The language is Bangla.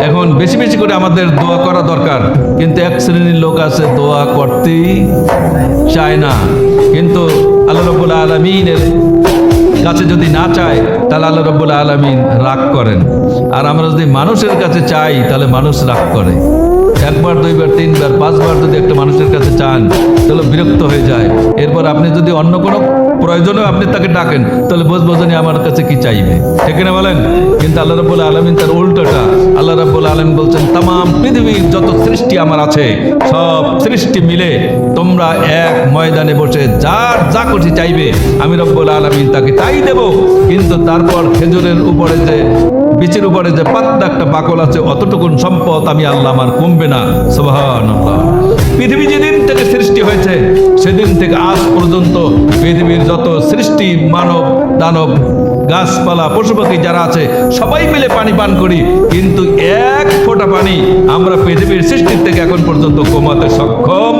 এখন বেশি বেশি করে আমাদের দোয়া করা দরকার, কিন্তু এক শ্রেণীর লোক আছে দোয়া করতেই চায় না। কিন্তু আল্লাহ রাব্বুল আলামিনের কাছে যদি না চায় তাহলে আল্লাহ রাব্বুল আলামিন রাগ করেন, আর আমরা যদি মানুষের কাছে চাই তাহলে মানুষ রাগ করে। একবার, দুইবার, তিনবার, পাঁচবার যদি একটা মানুষের কাছে চান তাহলে বিরক্ত হয়ে যায়। এরপর আপনি যদি অন্য কোনো প্রয়োজনেও আপনি তাকে ডাকেন তাহলে বোঝনি আমার কাছে কি চাইবে, ঠিক না বলেন? কিন্তু আল্লাহ রাব্বুল আলামিন তার উল্টোটা। আল্লাহ রাব্বুল আলামিন বলছেন তামাম পৃথিবীর যত সৃষ্টি আমার আছে সব সৃষ্টি মিলে তোমরা এক ময়দানে বসে যার যা খুশি চাইবে আমি রব্বুল আলামিন তাকে তাই দেব। কিন্তু তারপর খেজুরের উপরে যে বীচের উপরে যে পাতলা একটা বাকল আছে অতটুকুন সম্পদ আমি আল্লাহ আমার কমবে না। সুবহানাল্লাহ। পৃথিবী যেদিন থেকে সৃষ্টি হয়েছে সেদিন থেকে আজ পর্যন্ত পৃথিবীর যত সৃষ্টি, মানব, দানব, গাছপালা, পশু পাখি যারা আছে সবাই মিলে পানি পান করি, কিন্তু এক ফোঁটা পানি আমরা পৃথিবীর সৃষ্টির থেকে এখন পর্যন্ত কমাতে সক্ষম